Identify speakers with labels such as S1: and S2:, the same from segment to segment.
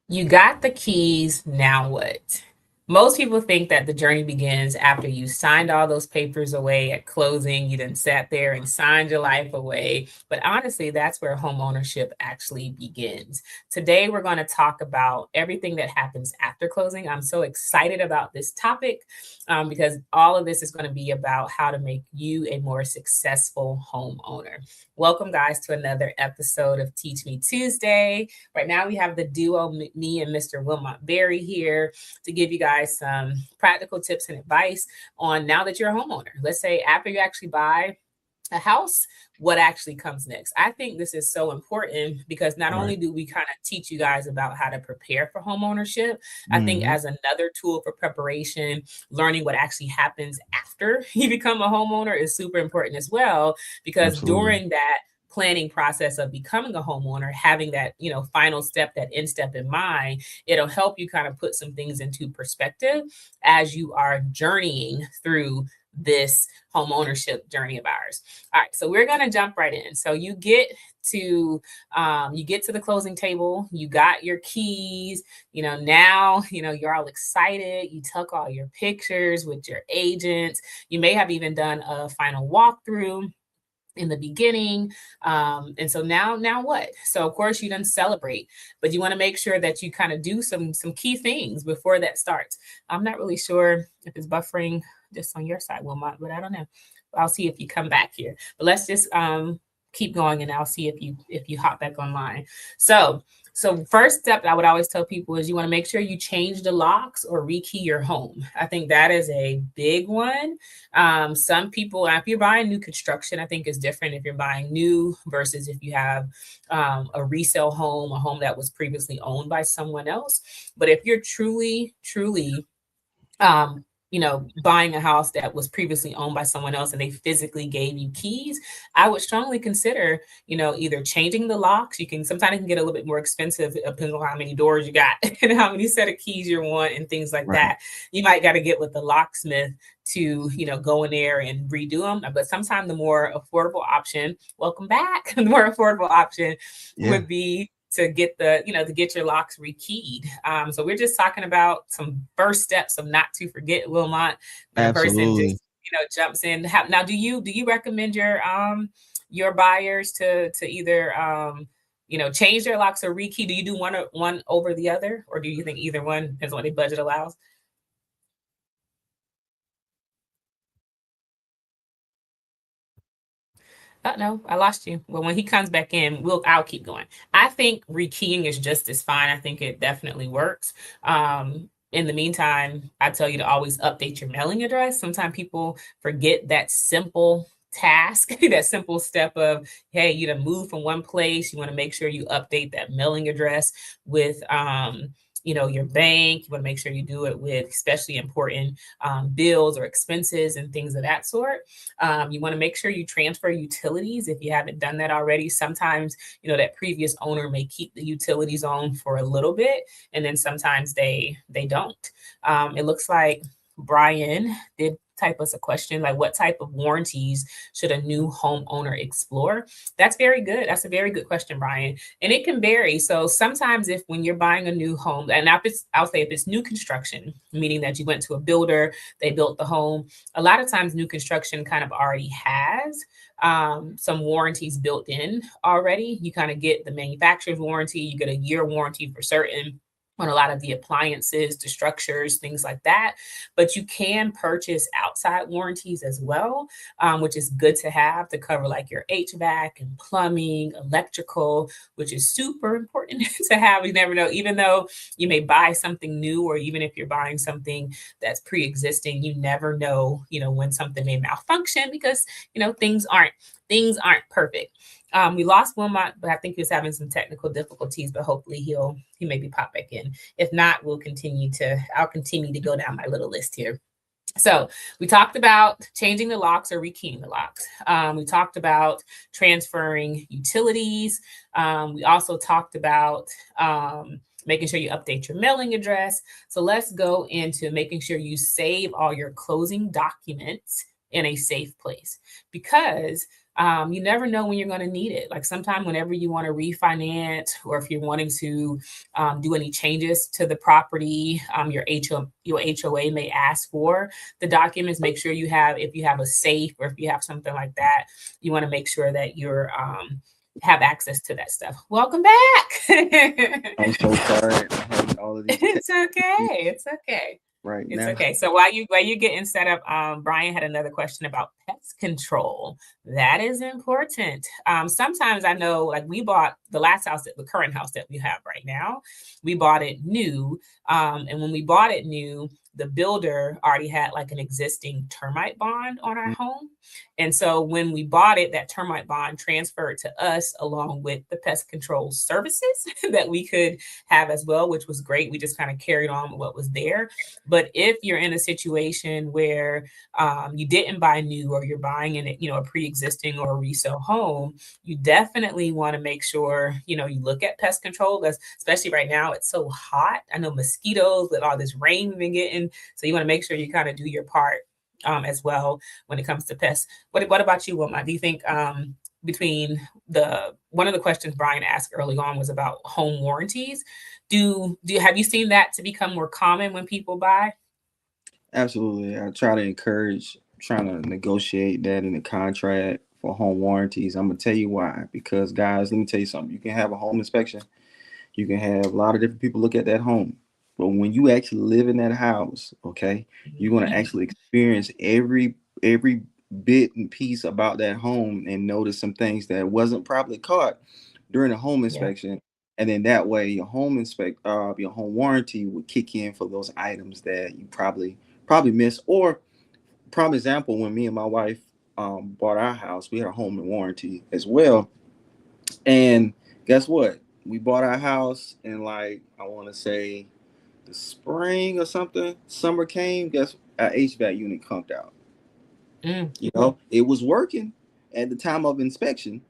S1: You got the keys, now what? Most people think that the journey begins after you signed all those papers away at closing. You then sat there and signed your life away. But honestly, that's where home ownership actually begins. Today, we're going to talk about everything that happens after closing. I'm so excited about this topic because all of this is going to be about how to make you a more successful homeowner. Welcome, guys, to another episode of Teach Me Tuesday. Right now, we have the duo, me and Mr. Wilmot Berry here to give you guys some practical tips and advice on now that you're a homeowner. Let's say after you actually buy a house, what actually comes next. I think this is so important because not
S2: Right.
S1: only do we kind of teach you guys about how to prepare for home ownership, I think
S2: Mhm.
S1: as another tool for preparation, learning what actually happens after you become a homeowner is super important as well, because
S2: Absolutely.
S1: during that planning process of becoming a homeowner, having that, final step, that end step in mind, it'll help you kind of put some things into perspective as you are journeying through this home ownership journey of ours. All right, so we're gonna jump right in. So you get to the closing table, you got your keys, now you're all excited. You took all your pictures with your agents. You may have even done a final walkthrough in the beginning. And so now what? So of course you didn't celebrate, but you want to make sure that you kind of do some key things before that starts. I'm not really sure if it's buffering just on your side, Wilmot, but I don't know. I'll see if you come back here. But let's just keep going and I'll see if you hop back online. So first step I would always tell people is you want to make sure you change the locks or rekey your home. I think that is a big one. Some people, if you're buying new construction, I think is different if you're buying new versus if you have a resale home, a home that was previously owned by someone else. But if you're truly um, buying a house that was previously owned by someone else and they physically gave you keys, I would strongly consider, either changing the locks. You can sometimes it can get a little bit more expensive depending on how many doors you got and how many set of keys you want and things like
S2: Right.
S1: that. You might got to get with the locksmith to, go in there and redo them. But sometimes the more affordable option, welcome back, the more affordable option
S2: Yeah.
S1: would be to get to get your locks rekeyed. So we're just talking about some first steps of not to forget, Wilmot, when a person
S2: Absolutely.
S1: just jumps in. Now, do you recommend your buyers to either change their locks or rekey? Do you do one over the other, or do you think either one depends on what their budget allows? No, I lost you. Well, when he comes back in, I'll keep going. I think rekeying is just as fine. I think it definitely works. In the meantime, I tell you to always update your mailing address. Sometimes people forget that simple task, that simple step of, hey, you to move from one place. You want to make sure you update that mailing address with your bank. You want to make sure you do it with especially important bills or expenses and things of that sort. You want to make sure you transfer utilities if you haven't done that already. Sometimes, that previous owner may keep the utilities on for a little bit, and then sometimes they don't. It looks like Brian did type us a question like, what type of warranties should a new homeowner explore? That's very good. That's a very good question, Brian. And it can vary. So sometimes if when you're buying a new home, and I'll say if it's new construction, meaning that you went to a builder, they built the home, a lot of times new construction kind of already has some warranties built in already. You kind of get the manufacturer's warranty, you get a year warranty for certain on a lot of the appliances, the structures, things like that. But you can purchase outside warranties as well, which is good to have to cover like your HVAC and plumbing, electrical, which is super important to have. You never know, even though you may buy something new, or even if you're buying something that's pre-existing, you never know, when something may malfunction because, things aren't perfect. We lost Wilmot, but I think he was having some technical difficulties, but hopefully he maybe pop back in. If not, I'll continue to go down my little list here. So we talked about changing the locks or rekeying the locks. We talked about transferring utilities. We also talked about making sure you update your mailing address. So let's go into making sure you save all your closing documents in a safe place, because You never know when you're going to need it. Like sometime whenever you want to refinance, or if you're wanting to do any changes to the property, your HOA may ask for the documents. Make sure you have, if you have a safe or if you have something like that, you want to make sure that you're have access to that stuff. Welcome back.
S2: I'm so sorry. I'm having all of these
S1: It's okay.
S2: issues
S1: It's okay.
S2: right
S1: It's
S2: now.
S1: okay. So while you getting set up, Brian had another question about pest control. That is important. Sometimes I know, like we bought the last house, the current house that we have right now, we bought it new. And when we bought it new, the builder already had like an existing termite bond on our home. And so when we bought it, that termite bond transferred to us along with the pest control services that we could have as well, which was great. We just kind of carried on with what was there. But if you're in a situation where you didn't buy new, or you're buying in a pre-existing or a resale home, you definitely want to make sure you look at pest control. Especially right now, it's so hot. I know mosquitoes with all this rain we've been getting, so you want to make sure you kind of do your part as well when it comes to pests. What about you, Wilma? Do you think between one of the questions Brian asked early on was about home warranties? Have you seen that to become more common when people buy?
S2: Absolutely. I try to encourage trying to negotiate that in the contract for home warranties. I'm gonna tell you why. Because guys, let me tell you something. You can have a home inspection. You can have a lot of different people look at that home. But when you actually live in that house, okay, you're gonna
S1: Mhm.
S2: actually experience every bit and piece about that home and notice some things that wasn't probably caught during the home
S1: Yeah.
S2: inspection. And then that way your home warranty would kick in for those items that you probably missed. Or prime example, when me and my wife bought our house, we had a home warranty as well. And guess what? We bought our house in, like, I want to say the spring or something. Summer came. Guess our HVAC unit conked out.
S1: Mm.
S2: It was working at the time of inspection.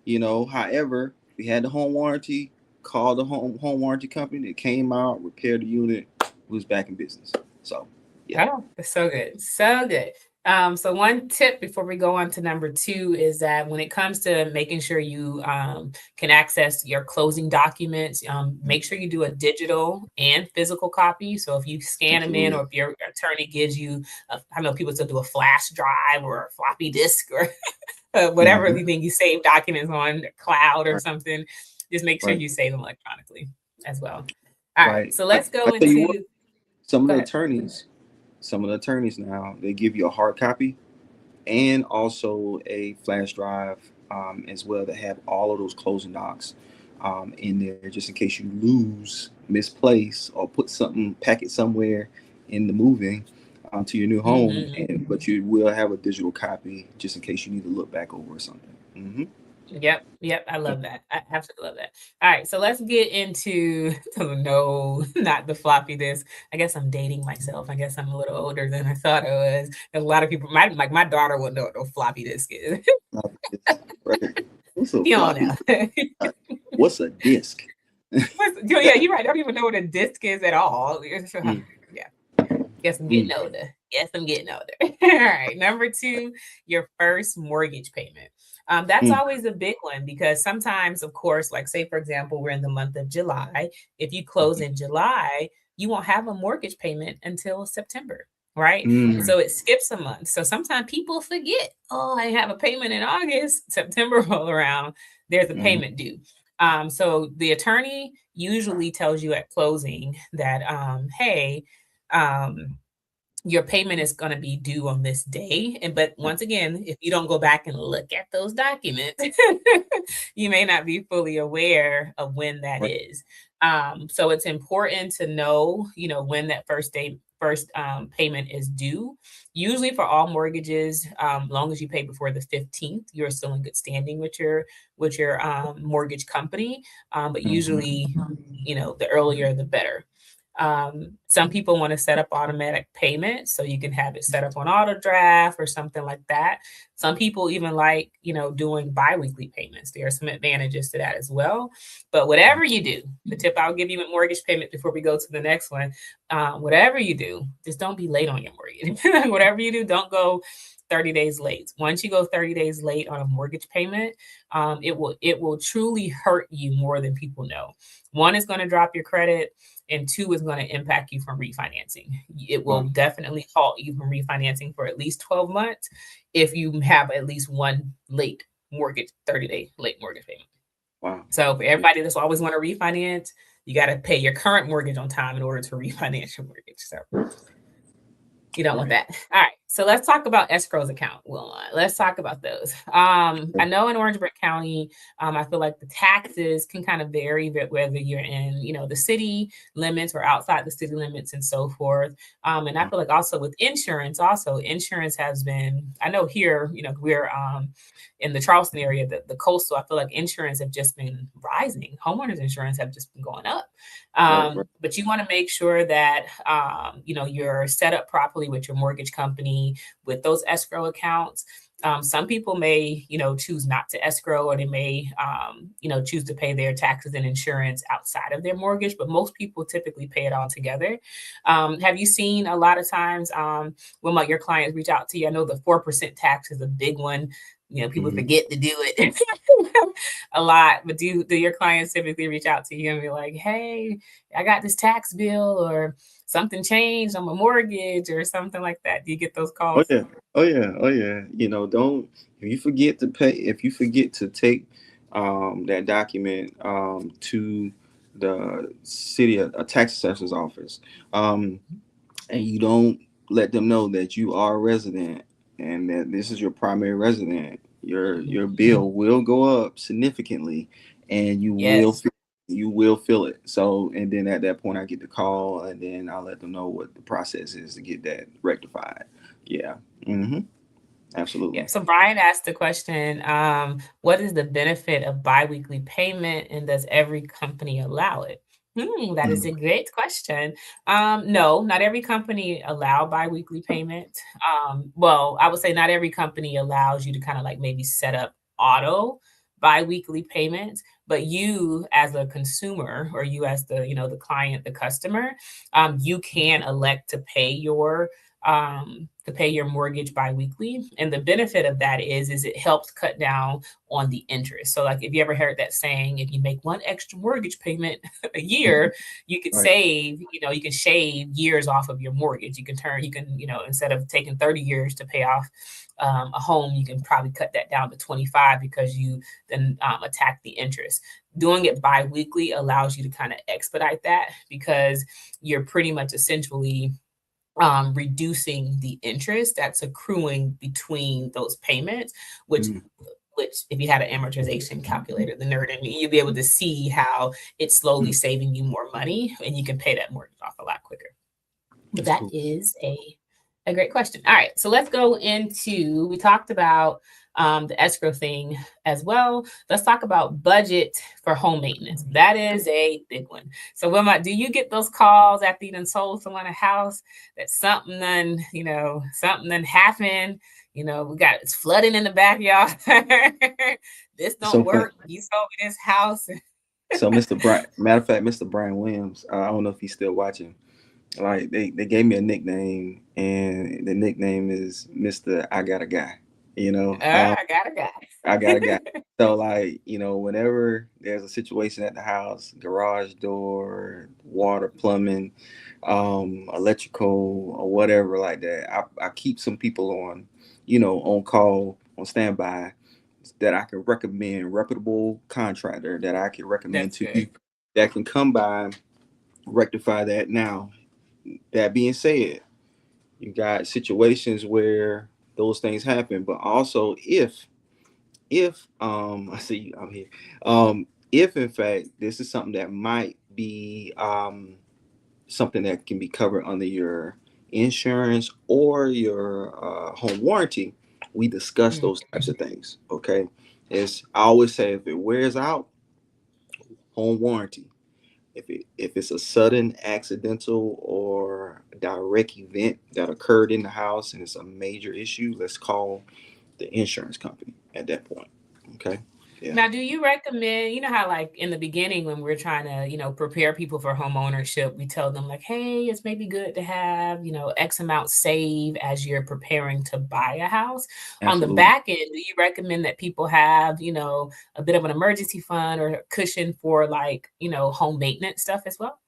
S2: However, we had the home warranty. Called the home warranty company. They came out, repaired the unit. We was back in business. So, yeah.
S1: Oh, that's so good. So good. So one tip before we go on to number two is that when it comes to making sure you can access your closing documents, make sure you do a digital and physical copy. So if you scan them in,
S2: Absolutely.
S1: or if your attorney gives you, I know people still do a flash drive or a floppy disk, or whatever
S2: Hmm.
S1: you think you save documents on cloud or
S2: Right.
S1: something, just make sure
S2: Right.
S1: you save them electronically as well. All right,
S2: Right.
S1: so
S2: I,
S1: let's
S2: I
S1: go
S2: tell you what.
S1: into,
S2: Some of
S1: go
S2: the
S1: ahead.
S2: attorneys, some of the attorneys now, they give you a hard copy and also a flash drive, as well, that have all of those closing docs in there, just in case you lose, misplace, or put something, pack it somewhere in the moving to your new home.
S1: Mhm.
S2: But you will have a digital copy just in case you need to look back over or something. Hmm.
S1: Yep, yep, I love that. I absolutely love that. All right, so let's get into no, not the floppy disk. I guess I'm dating myself. I guess I'm a little older than I thought I was. A lot of people, my daughter wouldn't know what no floppy disk is.
S2: Floppy disk, right? What's a
S1: You don't
S2: floppy
S1: know.
S2: disk? What's a disk?
S1: Yeah, you're right. I don't even know what a disk is at all.
S2: Mm,
S1: Yeah, guess I'm getting
S2: mm,
S1: older. Guess I'm getting older. All right. Number two, your first mortgage payment. That's
S2: mm,
S1: always a big one, because sometimes, of course, like say, for example, we're in the month of July. If you close in July, you won't have a mortgage payment until September, right? And
S2: mm,
S1: so it skips a month. So sometimes people forget, oh, I have a payment in August, September roll around, there's a
S2: mm,
S1: payment due. So the attorney usually tells you at closing that, hey, um, your payment is going to be due on this day. And but once again, if you don't go back and look at those documents, you may not be fully aware of when that
S2: right.
S1: is. So it's important to know, when that first payment is due. Usually for all mortgages, long as you pay before the 15th, you're still in good standing with your mortgage company. But
S2: Mhm.
S1: usually, the earlier the better. Some people want to set up automatic payments so you can have it set up on auto draft or something like that. Some people even like, doing biweekly payments. There are some advantages to that as well. But whatever you do, the tip I'll give you with mortgage payment before we go to the next one, whatever you do, just don't be late on your mortgage. Whatever you do, don't go 30 days late. Once you go 30 days late on a mortgage payment, it will truly hurt you more than people know. One is going to drop your credit, and two is going to impact you from refinancing. It will
S2: Wow.
S1: definitely halt you from refinancing for at least 12 months if you have at least one late mortgage, 30-day late mortgage payment.
S2: Wow.
S1: So for everybody that's always want to refinance, you got to pay your current mortgage on time in order to refinance your mortgage. So you don't want
S2: Right.
S1: that. All right. So let's talk about escrows account, Wilma. Let's talk about those. I know in Orangeburg County, I feel like the taxes can kind of vary whether you're in, the city limits or outside the city limits and so forth. And I feel like also with insurance, insurance has been, I know here, we're in the Charleston area, the coastal, I feel like insurance have just been rising. Homeowners insurance have just been going up.
S2: Right. Right.
S1: But you want to make sure that you're set up properly with your mortgage company with those escrow accounts. Some people may, choose not to escrow, or they may, choose to pay their taxes and insurance outside of their mortgage. But most people typically pay it all together. Have you seen a lot of times when your clients reach out to you? I know the 4% tax is a big one. People
S2: Mhm.
S1: forget to do it a lot. But do your clients typically reach out to you and be like, "Hey, I got this tax bill," or something changed on my mortgage or something like that? Do you get those
S2: Oh
S1: calls?
S2: yeah. Oh yeah. Oh yeah. Don't, if you forget to pay, if you forget to take that document to the city a tax assessor's office, um and you don't let them know that you are a resident and that this is your primary resident, your
S1: Mhm.
S2: bill will go up significantly, and
S1: Yes.
S2: you will feel it. So, and then at that point, I get the call, and then I'll let them know what the process is to get that rectified. Yeah. Mm-hmm.
S1: Yeah.
S2: Absolutely.
S1: So Brian asked the question, what is the benefit of biweekly payment, and does every company allow it? That is
S2: Mm.
S1: a great question. No, not every company allow biweekly payment. Well, I would say not every company allows you to kind of like maybe set up auto biweekly payments, but you as a consumer, or you as the client, the customer, you can elect to pay your mortgage biweekly. And the benefit of that is it helps cut down on the interest. So like if you ever heard that saying, if you make one extra mortgage payment a year, you could
S2: Right.
S1: save, you can shave years off of your mortgage. Instead of taking 30 years to pay off a home, you can probably cut that down to 25 because you then attack the interest. Doing it bi-weekly allows you to kind of expedite that because you're pretty much essentially reducing the interest that's accruing between those payments, which
S2: Mm.
S1: if you had an amortization calculator, the nerd in me, you'll be able to see how it's slowly
S2: Mm.
S1: saving you more money, and you can pay that mortgage off a lot quicker. But
S2: That's
S1: that
S2: cool.
S1: is a great question. All right, so let's go into, we talked about the escrow thing as well. Let's talk about budget for home maintenance. That is a big one. So Wilma, do you get those calls after you done sold someone a house that something done happened? We got it's flooding in the backyard. This don't
S2: So fun.
S1: work. You sold me this house.
S2: So Mr. Brian, matter of fact, Mr. Brian Williams, I don't know if he's still watching. Like they gave me a nickname, and the nickname is Mr. I Got a Guy. You know,
S1: I got a
S2: I got a guy.
S1: guy.
S2: So like, whenever there's a situation at the house, garage door, water, plumbing, electrical or whatever like that, I keep some people on, on call, on standby, that I can recommend, reputable contractor that I can recommend
S1: That's
S2: to
S1: good.
S2: you that can come by, rectify that. Now, that being said, you got situations where those things happen, but also if I see you, I'm here. If in fact this is something that might be something that can be covered under your insurance or your home warranty, we discuss
S1: Mm,
S2: those types of things. Okay, it's I always say, if it wears out, home warranty. If it's a sudden accidental or direct event that occurred in the house and it's a major issue, let's call the insurance company at that point. Okay. Yeah.
S1: Now, do you recommend, you know how like in the beginning when we're trying to, prepare people for home ownership, we tell them like, hey, it's maybe good to have, X amount save as you're preparing to buy a house. On the
S2: Absolutely.
S1: back end, do you recommend that people have, a bit of an emergency fund or a cushion for like, home maintenance stuff as well?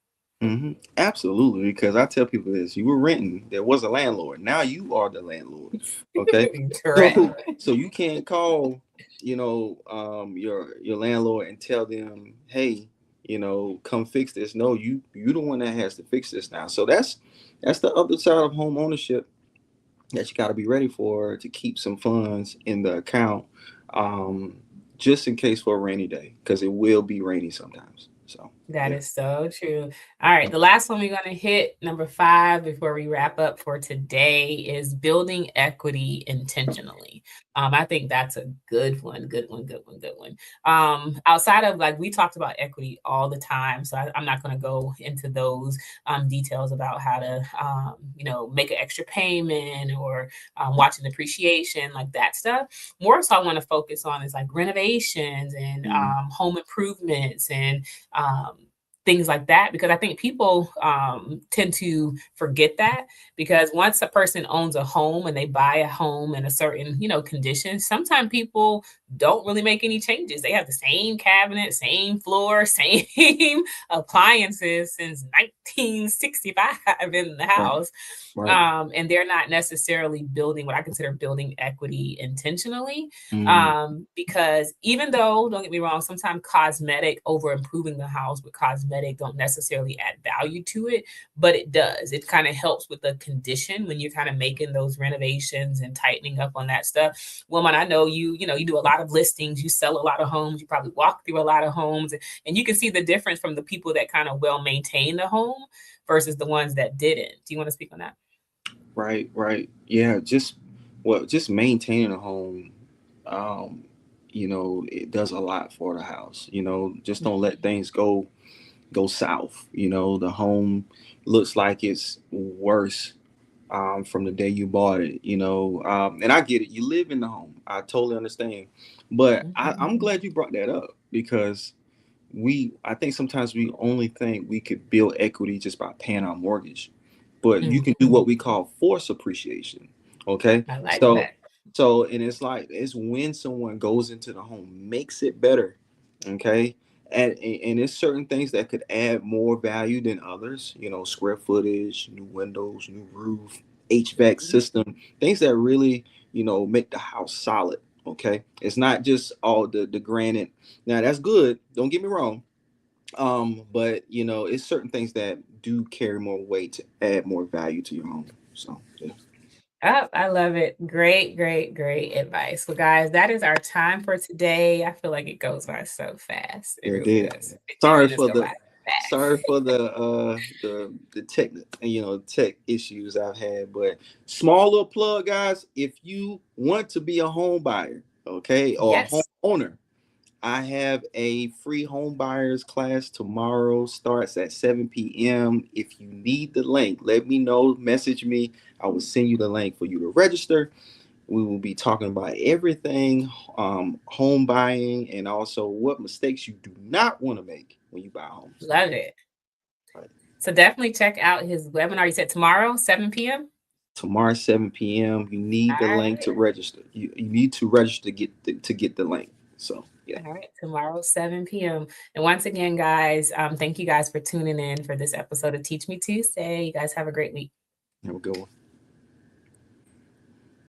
S2: Absolutely, because I tell people this: you were renting, there was a landlord. Now you are the landlord. Okay,
S1: Correct.
S2: so you can't call, your landlord and tell them, hey, come fix this. No, you the one that has to fix this now. So that's the other side of home ownership that you got to be ready for, to keep some funds in the account, um, just in case for a rainy day, because it will be rainy sometimes. So
S1: That
S2: yeah.
S1: is so true. All right, the last one we're going to hit, number 5, before we wrap up for today, is building equity intentionally. I think that's a good one, good one, good one, good one. Outside of like we talked about equity all the time, so I'm not going to go into those details about how to, make an extra payment or watching depreciation, like that stuff. More so, I want to focus on is like renovations and
S2: Mm,
S1: home improvements and um, things like that, because I think people tend to forget that, because once a person owns a home and they buy a home in a certain condition, sometimes people don't really make any changes. They have the same cabinet, same floor, same appliances since 1965 in the
S2: right,
S1: house.
S2: right.
S1: And they're not necessarily building what I consider building equity intentionally.
S2: Mm,
S1: Because even though, don't get me wrong, sometimes cosmetic over improving the house with cosmetic don't necessarily add value to it, but it does. It kind of helps with the condition when you're kind of making those renovations and tightening up on that stuff. Woman, I know you do a lot of listings, you sell a lot of homes, you probably walk through a lot of homes, and you can see the difference from the people that kind of well maintain the home versus the ones that didn't. Do you want to speak on that?
S2: right, right. Yeah, just maintaining a home, um, it does a lot for the house. Just don't let things go south. The home looks like it's worse from the day you bought it. And I get it. You live in the home. I totally understand. But I'm
S1: Mhm.
S2: glad you brought that up, because I think sometimes we only think we could build equity just by paying our mortgage, but you can do
S1: Mhm.
S2: what we call force appreciation. Okay,
S1: I like
S2: so
S1: that.
S2: and it's when someone goes into the home, makes it better. Okay, and it's certain things that could add more value than others. Square footage, new windows, new roof, HVAC
S1: Mhm.
S2: system, things that really make the house solid. Okay, it's not just all the granite. Now that's good. Don't get me wrong. But it's certain things that do carry more weight to add more value to your home. So yeah,
S1: Oh, I love it. Great, great, great advice. Well, guys, that is our time for today. I feel like it goes by so fast. It
S2: it
S1: really
S2: did.
S1: does. 15
S2: Sorry
S1: minutes
S2: for
S1: go
S2: the
S1: by fast.
S2: sorry for the tech tech issues I've had, but small little plug, guys. If you want to be a home buyer, okay, or a home
S1: Yes.
S2: owner, I have a free home buyers class tomorrow, starts at 7 p.m. If you need the link, let me know, message me. I will send you the link for you to register. We will be talking about everything home buying, and also what mistakes you do not want to make when you buy homes.
S1: Love it.
S2: Right.
S1: So definitely check out his webinar. You said tomorrow, 7 p.m.
S2: Tomorrow, 7 p.m. You need the
S1: All
S2: link
S1: right.
S2: to register. You need to register to get the link. So yeah,
S1: All right. Tomorrow, 7 p.m. And once again, guys, thank you guys for tuning in for this episode of Teach Me Tuesday. You guys have a great week.
S2: have a good one.